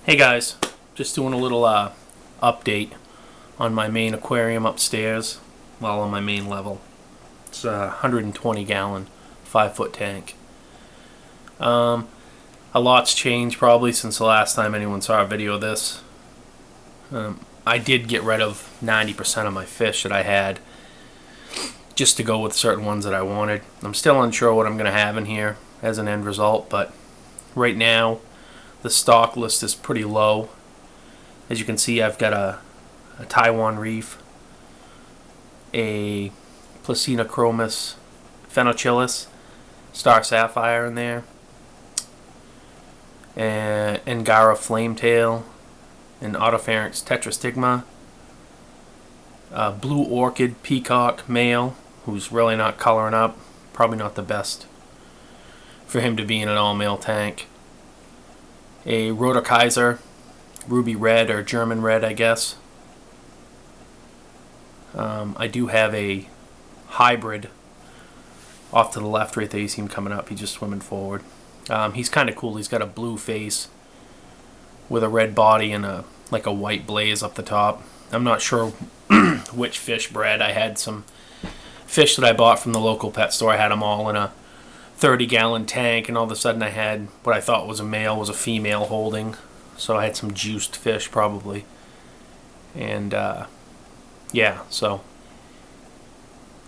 Hey guys, just doing a little update on my main aquarium upstairs, well, on my main level. It's a 120 gallon, 5 foot tank. A lot's changed probably since the last time anyone saw a video of this. I did get rid of 90% of my fish that I had just to go with certain ones that I wanted. I'm still unsure what I'm going to have in here as an end result, but right now the stock list is pretty low. As you can see, I've got a Taiwan Reef, a Placinochromis Phenochylis Star Sapphire in there, an Angara Flametail, an Otopharynx Tetrastigma, a Blue Orchid Peacock Male, who's really not coloring up, probably not the best for him to be in an all-male tank, a Rhodochrosur Ruby Red, or German Red, I guess. I do have a hybrid off to the left right there. You see him coming up. He's just swimming forward. He's kind of cool. He's got a blue face with a red body and a white blaze up the top. I'm not sure which fish bred. I had some fish that I bought from the local pet store. I had them all in a 30-gallon tank, and all of a sudden I had what I thought was a male was a female holding. So I had some juiced fish probably. And yeah, so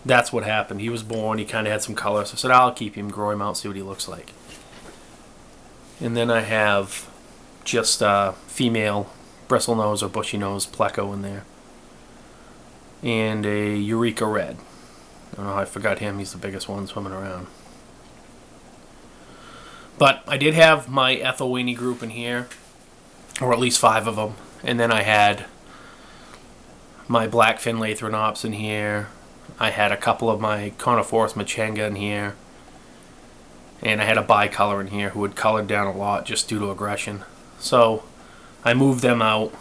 that's what happened. He was born, he kind of had some color, so I said I'll keep him, grow him out, see what he looks like. And then I have just female bristlenose or bushy nose pleco in there. And a Eureka Red. I don't know how I forgot him, he's the biggest one swimming around. But I did have my Ethylene group in here, or at least 5 of them. And then I had my Blackfin Lathrinops in here. I had a couple of my Conifforus Machenga in here. And I had a bicolor in here who had colored down a lot just due to aggression. So I moved them out,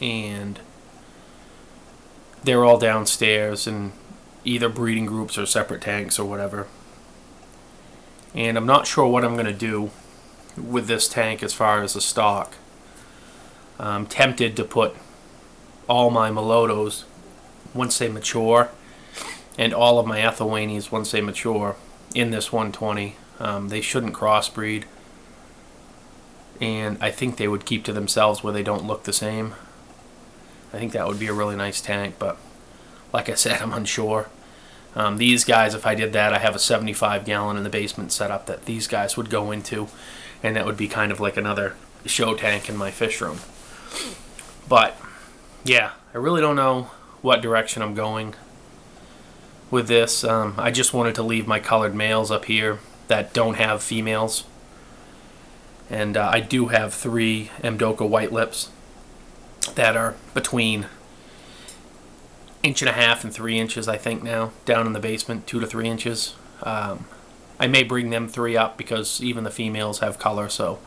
and they're all downstairs in either breeding groups or separate tanks or whatever. And I'm not sure what I'm going to do with this tank as far as the stock. I'm tempted to put all my Melotos once they mature, and all of my Ethylwaneys once they mature, in this 120. They shouldn't crossbreed, and I think they would keep to themselves where they don't look the same. I think that would be a really nice tank, but like I said, I'm unsure. These guys, if I did that, I have a 75-gallon in the basement setup that these guys would go into, and that would be kind of like another show tank in my fish room. But yeah, I really don't know what direction I'm going with this. I just wanted to leave my colored males up here that don't have females. And I do have 3 Mdoka White Lips that are between 1.5 and 3 inches, I think now, down in the basement, 2 to 3 inches. I may bring them 3 up because even the females have color, so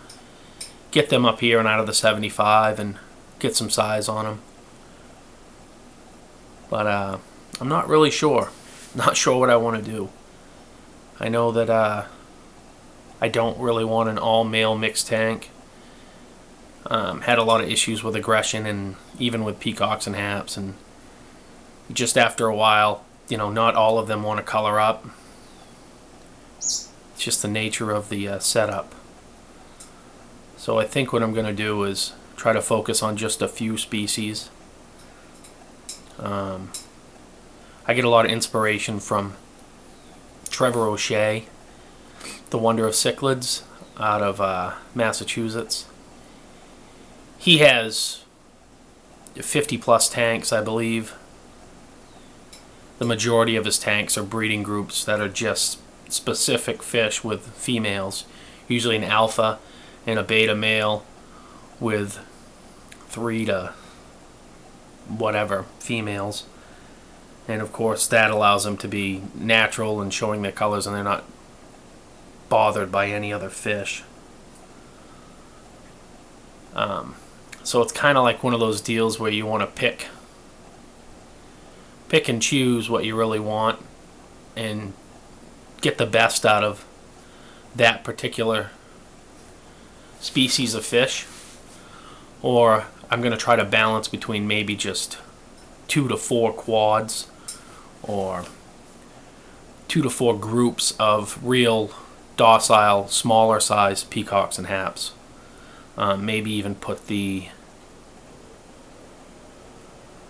get them up here and out of the 75 and get some size on them. But I'm not really sure. Not sure what I want to do. I know that I don't really want an all-male mixed tank. Had a lot of issues with aggression, and even with peacocks and haps, and just after a while, you know, not all of them want to color up. It's just the nature of the setup. So I think what I'm going to do is try to focus on just a few species. I get a lot of inspiration from Trevor O'Shea, the Wonder of Cichlids, out of Massachusetts. He has 50 plus tanks, I believe. The majority of his tanks are breeding groups that are just specific fish with females, usually an alpha and a beta male with 3 to whatever females. And of course that allows them to be natural and showing their colors, and they're not bothered by any other fish. So it's kind of like one of those deals where you want to pick and choose what you really want and get the best out of that particular species of fish. or I'm going to try to balance between maybe just 2 to 4 quads or 2 to 4 groups of real docile, smaller size peacocks and haps. Maybe even put the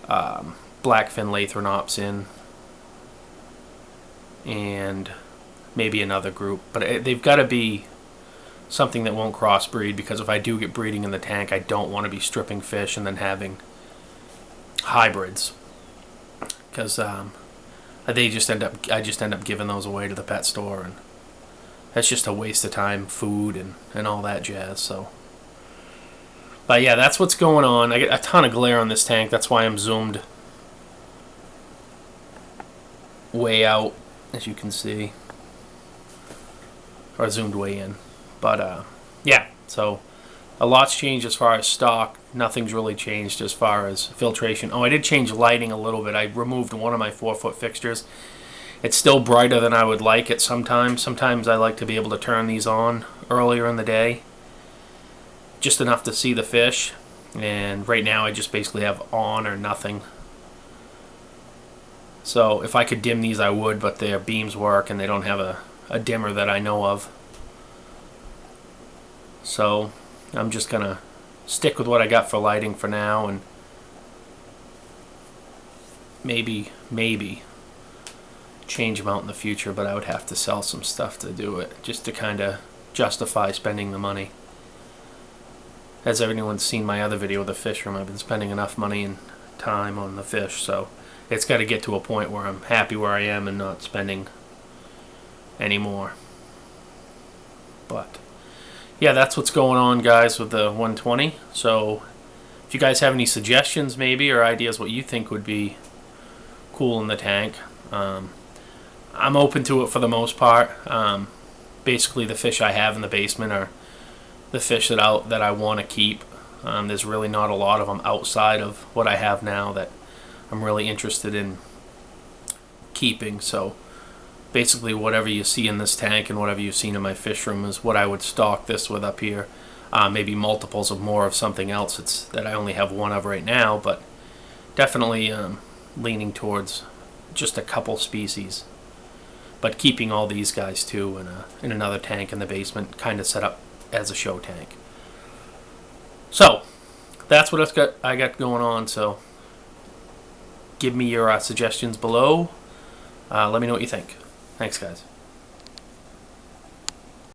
blackfin Lathrinops in, and maybe another group. But they've got to be something that won't crossbreed, because if I do get breeding in the tank, I don't want to be stripping fish and then having hybrids, because I just end up giving those away to the pet store, and that's just a waste of time, food, and all that jazz. So, but yeah, that's what's going on. I get a ton of glare on this tank. That's why I'm zoomed way out, as you can see, or zoomed way in. But yeah, so a lot's changed as far as stock. Nothing's really changed as far as filtration. Oh, I did change lighting a little bit. I removed one of my 4-foot fixtures. It's still brighter than I would like it sometimes. Sometimes I like to be able to turn these on earlier in the day, just enough to see the fish. And right now I just basically have on or nothing. So if I could dim these, I would, but their beams work and they don't have a dimmer that I know of. So I'm just gonna stick with what I got for lighting for now, and maybe change them out in the future, but I would have to sell some stuff to do it, just to kind of justify spending the money. As everyone's seen my other video with the fish room, I've been spending enough money and time on the fish, so it's got to get to a point where I'm happy where I am and not spending any more. But yeah, that's what's going on, guys, with the 120. So if you guys have any suggestions maybe, or ideas what you think would be cool in the tank, I'm open to it for the most part. Basically the fish I have in the basement are the fish that I want to keep. There's really not a lot of them outside of what I have now that I'm really interested in keeping. So basically whatever you see in this tank and whatever you've seen in my fish room is what I would stock this with up here. Maybe multiples of more of something else that I only have one of right now, but definitely leaning towards just a couple species. But keeping all these guys too in another tank in the basement, kind of set up as a show tank. So that's what I got going on. So give me your suggestions below. Let me know what you think. Thanks, guys.